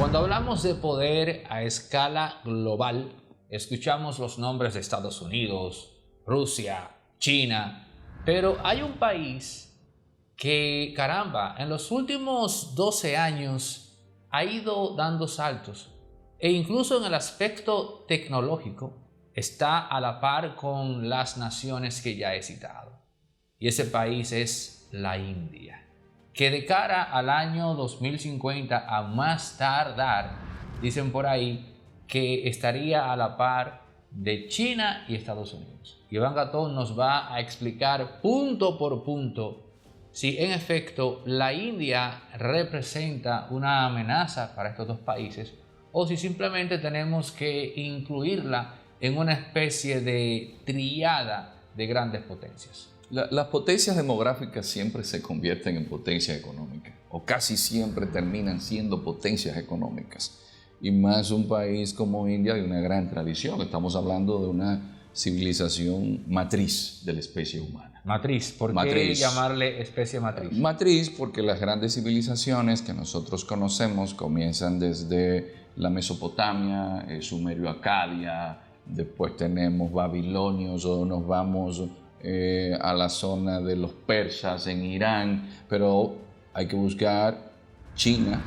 Cuando hablamos de poder a escala global, escuchamos los nombres de Estados Unidos, Rusia, China, pero hay un país que, caramba, en los últimos 12 años ha ido dando saltos e incluso en el aspecto tecnológico está a la par con las naciones que ya he citado. Y ese país es la India, que de cara al año 2050 a más tardar, dicen por ahí, que estaría a la par de China y Estados Unidos. Iván Gatón nos va a explicar punto por punto si en efecto la India representa una amenaza para estos dos países o si simplemente tenemos que incluirla en una especie de tríada de grandes potencias. Las potencias demográficas siempre se convierten en potencias económicas o casi siempre terminan siendo potencias económicas. Y más un país como India de una gran tradición. Estamos hablando de una civilización matriz de la especie humana. Matriz, ¿por qué llamarle especie matriz? Matriz porque las grandes civilizaciones que nosotros conocemos comienzan desde la Mesopotamia, Sumerio-Acadia, después tenemos babilonios o nos vamos a la zona de los persas en Irán, pero hay que buscar China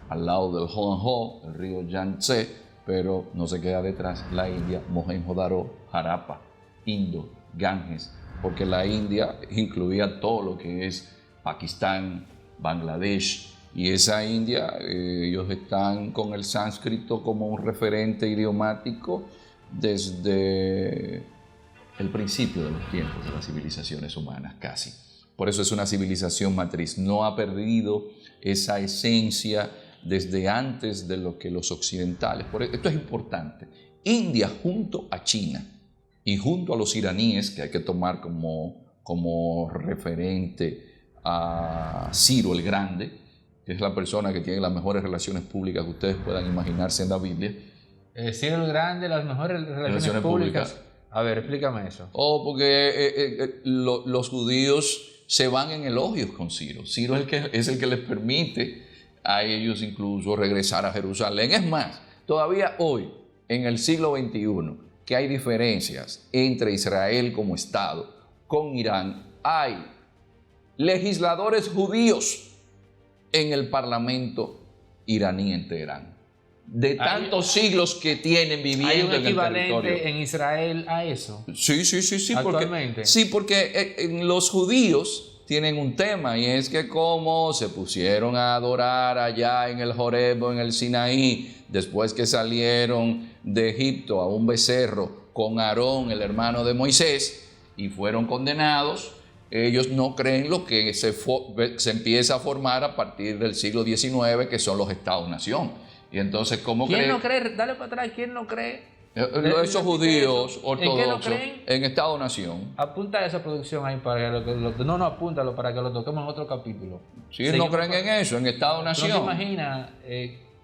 al lado del Hoangho, el río Yangtze, pero no se queda detrás la India, Mohenjo-Daro, Harappa, Indo, Ganges, porque la India incluía todo lo que es Pakistán, Bangladesh, y esa India, ellos están con el sánscrito como un referente idiomático desde el principio de los tiempos de las civilizaciones humanas, casi. Por eso es una civilización matriz, no ha perdido esa esencia desde antes de lo que los occidentales. Esto es importante. India junto a China y junto a los iraníes, que hay que tomar como referente a Ciro el Grande, que es la persona que tiene las mejores relaciones públicas que ustedes puedan imaginarse en la Biblia. Ciro el Grande, las mejores relaciones públicas. A ver, explícame eso. Porque los judíos se van en elogios con Ciro. Ciro es el que les permite a ellos incluso regresar a Jerusalén. Es más, todavía hoy, en el siglo XXI, que hay diferencias entre Israel como Estado con Irán, hay legisladores judíos en el parlamento iraní en Teherán. De tantos siglos que tienen viviendo en el territorio. ¿Hay un equivalente en Israel a eso? Sí. Actualmente. Porque los judíos tienen un tema, y es que como se pusieron a adorar allá en el Horeb o en el Sinaí, después que salieron de Egipto a un becerro con Aarón, el hermano de Moisés, y fueron condenados, ellos no creen lo que se empieza a formar a partir del siglo XIX, que son los Estados-nación. Y entonces, ¿cómo creen? ¿Quién no cree? Dale para atrás, ¿quién no cree? Esos judíos ortodoxos. ¿En qué no creen? En Estado-nación. Apunta esa producción ahí para que no, apúntalo para que lo toquemos en otro capítulo. Sí, no creen en eso, en Estado-nación. No te imaginas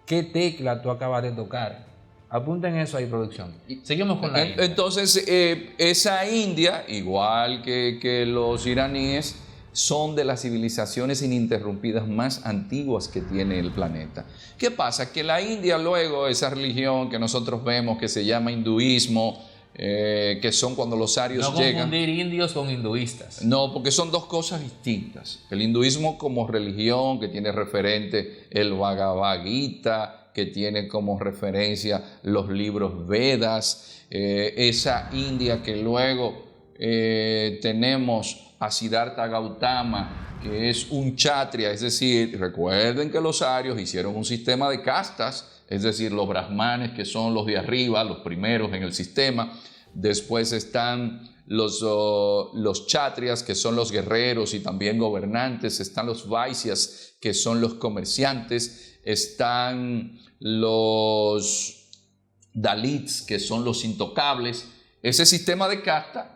qué tecla tú acabas de tocar. Apunten eso ahí, producción. Seguimos con la India. Entonces, esa India, igual que los iraníes, son de las civilizaciones ininterrumpidas más antiguas que tiene el planeta. ¿Qué pasa? Que la India luego, esa religión que nosotros vemos que se llama hinduismo, que son cuando los arios llegan... No confundir indios con hinduistas. No, porque son dos cosas distintas. El hinduismo como religión, que tiene referente el Bhagavad Gita, que tiene como referencia los libros Vedas, esa India que luego tenemos a Siddhartha Gautama, que es un kshatriya, es decir, recuerden que los arios hicieron un sistema de castas, es decir, los brahmanes, que son los de arriba, los primeros en el sistema, después están los kshatriyas, que son los guerreros y también gobernantes, están los vaisyas, que son los comerciantes, están los dalits, que son los intocables. Ese sistema de casta,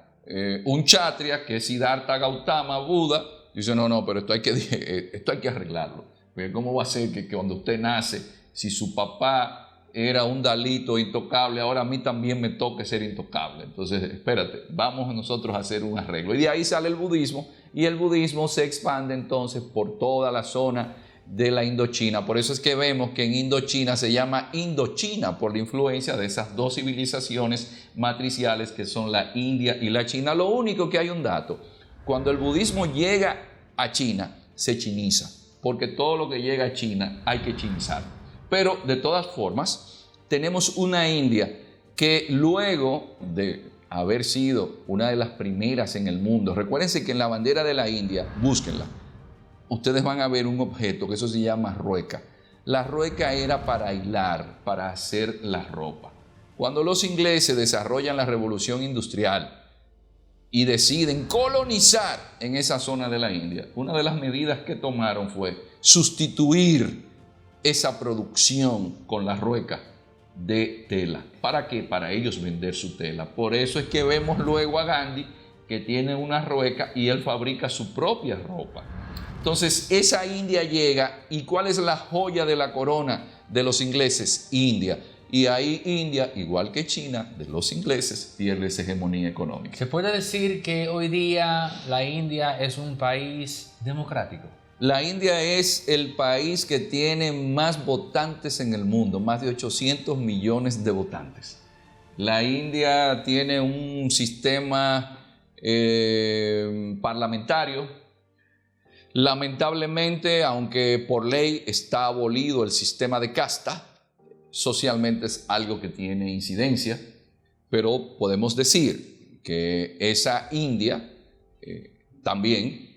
un kshatriya, que es Siddhartha Gautama, Buda, dice, no, pero esto hay que arreglarlo. Porque ¿cómo va a ser que cuando usted nace, si su papá era un dalito intocable, ahora a mí también me toque ser intocable? Entonces, espérate, vamos nosotros a hacer un arreglo. Y de ahí sale el budismo, y el budismo se expande entonces por toda la zona de la Indochina. Por eso es que vemos que en Indochina se llama Indochina por la influencia de esas dos civilizaciones matriciales que son la India y la China. Lo único que hay un dato, cuando el budismo llega a China, se chiniza, porque todo lo que llega a China hay que chinizar. Pero de todas formas, tenemos una India que luego de haber sido una de las primeras en el mundo, recuérdense que en la bandera de la India, búsquenla, ustedes van a ver un objeto que eso se llama rueca. La rueca era para hilar, para hacer la ropa. Cuando los ingleses desarrollan la revolución industrial y deciden colonizar en esa zona de la India, una de las medidas que tomaron fue sustituir esa producción con la rueca de tela. ¿Para qué? Para ellos vender su tela. Por eso es que vemos luego a Gandhi que tiene una rueca y él fabrica su propia ropa. Entonces esa India llega, y ¿cuál es la joya de la corona de los ingleses? India. Y ahí India, igual que China, de los ingleses, pierde esa hegemonía económica. ¿Se puede decir que hoy día la India es un país democrático? La India es el país que tiene más votantes en el mundo, más de 800 millones de votantes. La India tiene un sistema parlamentario. Lamentablemente, aunque por ley está abolido el sistema de casta, socialmente es algo que tiene incidencia, pero podemos decir que esa India también,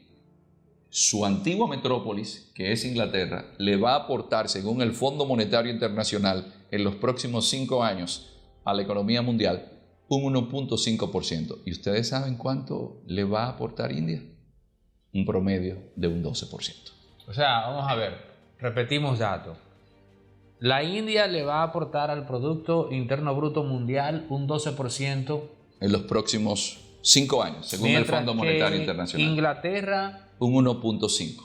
su antigua metrópolis, que es Inglaterra, le va a aportar, según el Fondo Monetario Internacional, en los próximos 5 años a la economía mundial, un 1.5%. ¿Y ustedes saben cuánto le va a aportar India? Un promedio de un 12%. O sea, vamos a ver, repetimos datos. La India le va a aportar al Producto Interno Bruto Mundial un 12% en los próximos 5 años, según el Fondo Monetario Internacional. Inglaterra un 1.5%.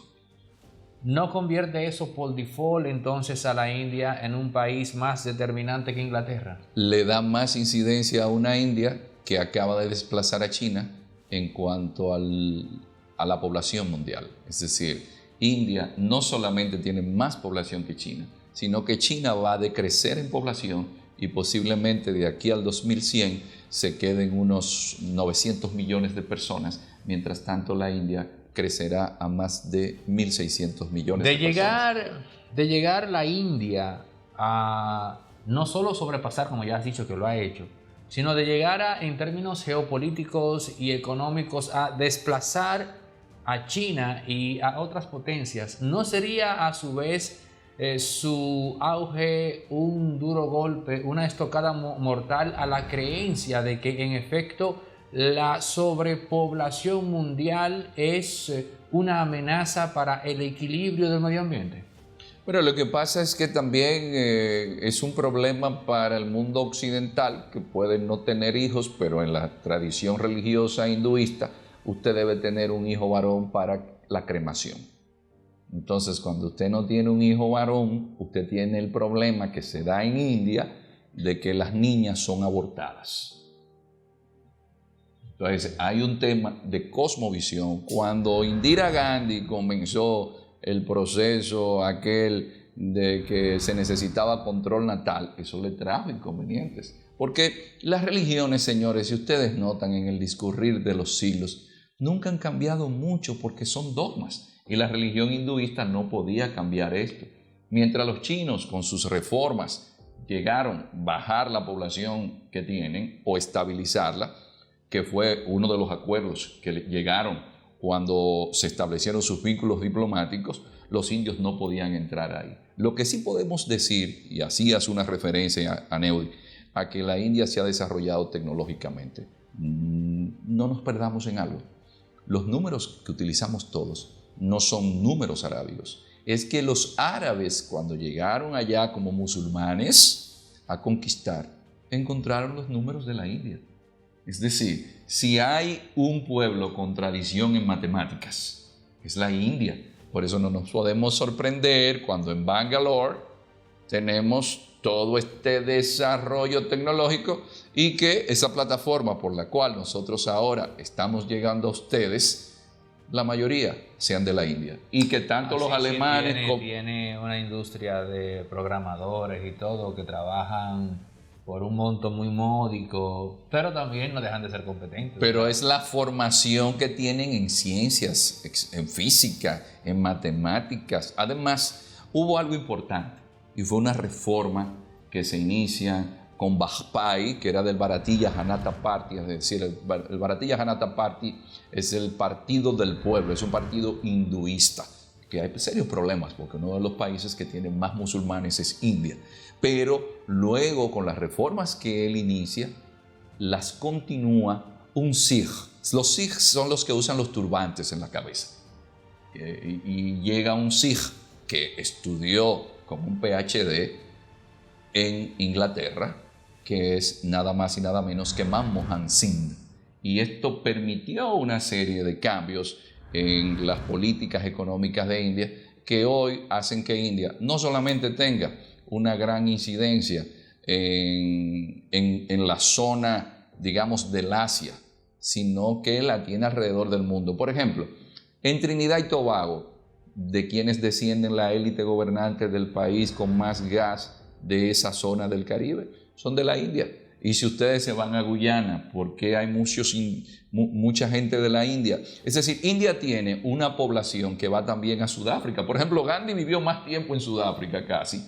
¿No convierte eso por default entonces a la India en un país más determinante que Inglaterra? Le da más incidencia a una India que acaba de desplazar a China en cuanto a la población mundial. Es decir, India no solamente tiene más población que China, sino que China va a decrecer en población y posiblemente de aquí al 2100 se queden unos 900 millones de personas, mientras tanto la India crecerá a más de 1.600 millones de personas. De llegar la India a no solo sobrepasar, como ya has dicho que lo ha hecho, sino de llegar en términos geopolíticos y económicos a desplazar a China y a otras potencias, ¿no sería a su vez su auge un duro golpe, una estocada mortal a la creencia de que en efecto la sobrepoblación mundial es una amenaza para el equilibrio del medio ambiente? Pero lo que pasa es que también es un problema para el mundo occidental, que puede no tener hijos, pero en la tradición religiosa hinduista usted debe tener un hijo varón para la cremación. Entonces, cuando usted no tiene un hijo varón, usted tiene el problema que se da en India de que las niñas son abortadas. Entonces, hay un tema de cosmovisión. Cuando Indira Gandhi comenzó el proceso aquel de que se necesitaba control natal, eso le trajo inconvenientes. Porque las religiones, señores, si ustedes notan en el discurrir de los siglos, nunca han cambiado mucho porque son dogmas. Y la religión hinduista no podía cambiar esto. Mientras los chinos con sus reformas llegaron a bajar la población que tienen o estabilizarla, que fue uno de los acuerdos que llegaron cuando se establecieron sus vínculos diplomáticos, los indios no podían entrar ahí. Lo que sí podemos decir, y así hace una referencia a Neudi, a que la India se ha desarrollado tecnológicamente. No nos perdamos en algo. Los números que utilizamos todos no son números arábigos. Es que los árabes, cuando llegaron allá como musulmanes a conquistar, encontraron los números de la India. Es decir, si hay un pueblo con tradición en matemáticas, es la India. Por eso no nos podemos sorprender cuando en Bangalore tenemos todo este desarrollo tecnológico y que esa plataforma por la cual nosotros ahora estamos llegando a ustedes, la mayoría sean de la India. Y que tanto los alemanes... Tiene una industria de programadores y todo que trabajan por un monto muy módico, pero también no dejan de ser competentes. Pero es la formación que tienen en ciencias, en física, en matemáticas. Además, hubo algo importante y fue una reforma que se inicia con Vajpayee, que era del Bharatiya Janata Party, es decir, el Bharatiya Janata Party es el partido del pueblo, es un partido hinduista, que hay serios problemas porque uno de los países que tiene más musulmanes es India. Pero luego, con las reformas que él inicia, las continúa un Sikh. Los Sikhs son los que usan los turbantes en la cabeza. Y llega un Sikh que estudió como un PhD en Inglaterra, que es nada más y nada menos que Manmohan Singh. Y esto permitió una serie de cambios en las políticas económicas de India que hoy hacen que India no solamente tenga una gran incidencia en la zona, digamos, del Asia, sino que la tiene alrededor del mundo. Por ejemplo, en Trinidad y Tobago, de quienes descienden la élite gobernante del país con más gas de esa zona del Caribe, son de la India. Y si ustedes se van a Guyana, ¿por qué hay mucha gente de la India? Es decir, India tiene una población que va también a Sudáfrica. Por ejemplo, Gandhi vivió más tiempo en Sudáfrica casi,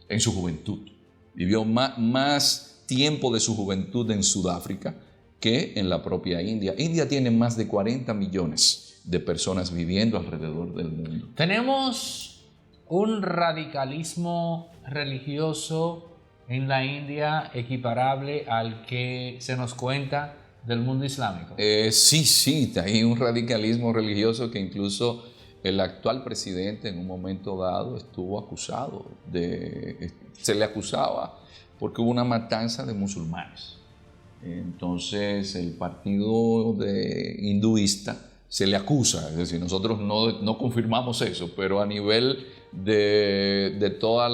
en su juventud. Vivió más tiempo de su juventud en Sudáfrica que en la propia India. India tiene más de 40 millones de personas viviendo alrededor del mundo. Tenemos un radicalismo religioso en la India equiparable al que se nos cuenta del mundo islámico. Sí, hay un radicalismo religioso que incluso el actual presidente en un momento dado estuvo acusado se le acusaba porque hubo una matanza de musulmanes. Entonces el partido hinduista se le acusa, es decir, nosotros no confirmamos eso, pero a nivel de todas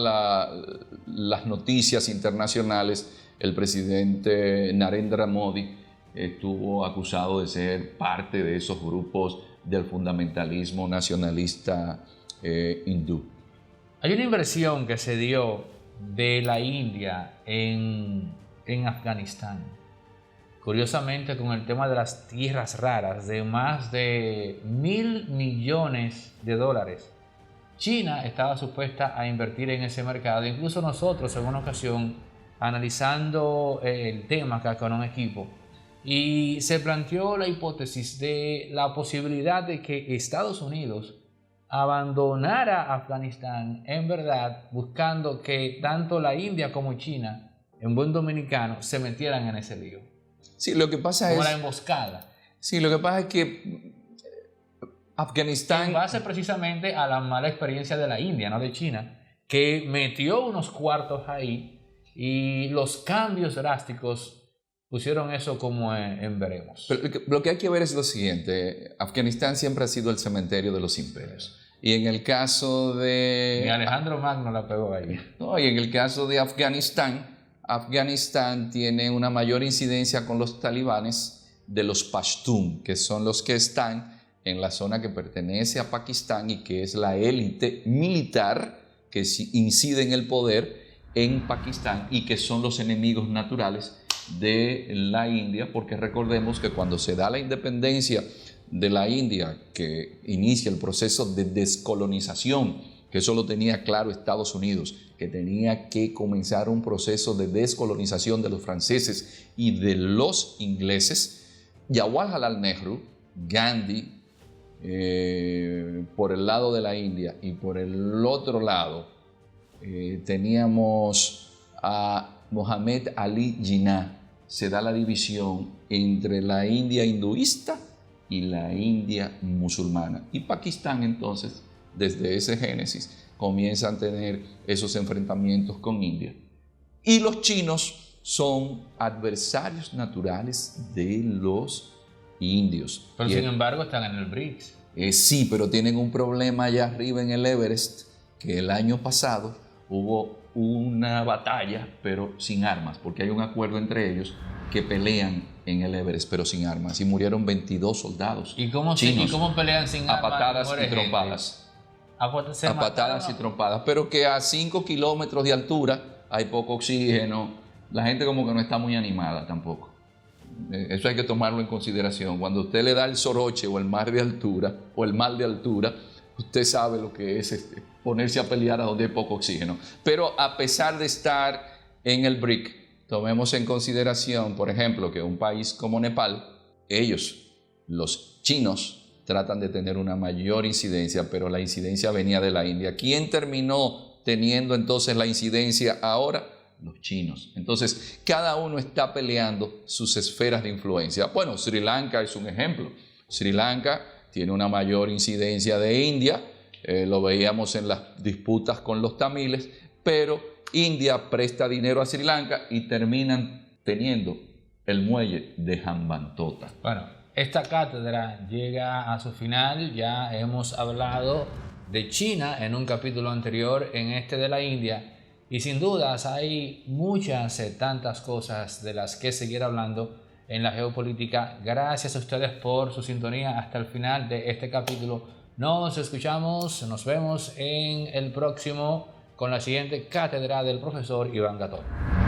las noticias internacionales, el presidente Narendra Modi estuvo acusado de ser parte de esos grupos del fundamentalismo nacionalista hindú. Hay una inversión que se dio de la India en Afganistán, curiosamente con el tema de las tierras raras, de más de $1.000 millones. China estaba supuesta a invertir en ese mercado. Incluso nosotros en una ocasión, analizando el tema acá con un equipo, y se planteó la hipótesis de la posibilidad de que Estados Unidos abandonara Afganistán, en verdad, buscando que tanto la India como China, en buen dominicano, se metieran en ese lío. Sí, lo que pasa como la emboscada. Sí, lo que pasa es que Afganistán... En base precisamente a la mala experiencia de la India, no de China, que metió unos cuartos ahí y los cambios drásticos pusieron eso como en veremos. Pero lo que hay que ver es lo siguiente. Afganistán siempre ha sido el cementerio de los imperios. Y en el caso de... Y Alejandro Magno la pegó ahí. No, y en el caso de Afganistán, Afganistán tiene una mayor incidencia con los talibanes de los Pashtun, que son los que están en la zona que pertenece a Pakistán y que es la élite militar que incide en el poder en Pakistán y que son los enemigos naturales de la India, porque recordemos que cuando se da la independencia de la India, que inicia el proceso de descolonización, que eso lo tenía claro Estados Unidos, que tenía que comenzar un proceso de descolonización de los franceses y de los ingleses, Jawaharlal Nehru, Gandhi, por el lado de la India, y por el otro lado teníamos a Mohammed Ali Jinnah. Se da la división entre la India hinduista y la India musulmana. Y Pakistán entonces, desde ese génesis, comienzan a tener esos enfrentamientos con India. Y los chinos son adversarios naturales de los indios. Pero sin embargo están en el BRICS. Sí, pero tienen un problema allá arriba en el Everest, que el año pasado hubo una batalla, pero sin armas, porque hay un acuerdo entre ellos que pelean en el Everest, pero sin armas, y murieron 22 soldados chinos. ¿Y cómo pelean sin armas? A patadas y trompadas. A patadas y trompadas, pero que a 5 kilómetros de altura hay poco oxígeno, la gente como que no está muy animada tampoco. Eso hay que tomarlo en consideración. Cuando usted le da el soroche o el mar de altura, usted sabe lo que es ponerse a pelear a donde hay poco oxígeno. Pero a pesar de estar en el BRIC, tomemos en consideración, por ejemplo, que un país como Nepal, ellos, los chinos, tratan de tener una mayor incidencia, pero la incidencia venía de la India. ¿Quién terminó teniendo entonces la incidencia ahora? Los chinos. Entonces, cada uno está peleando sus esferas de influencia. Bueno, Sri Lanka es un ejemplo. Sri Lanka tiene una mayor incidencia de India, lo veíamos en las disputas con los tamiles, pero India presta dinero a Sri Lanka y terminan teniendo el muelle de Hambantota. Bueno, esta cátedra llega a su final. Ya hemos hablado de China en un capítulo anterior, en este de la India, y sin dudas hay muchas, tantas cosas de las que seguir hablando en la geopolítica. Gracias a ustedes por su sintonía hasta el final de este capítulo. Nos escuchamos, nos vemos en el próximo con la siguiente cátedra del profesor Iván Gatón.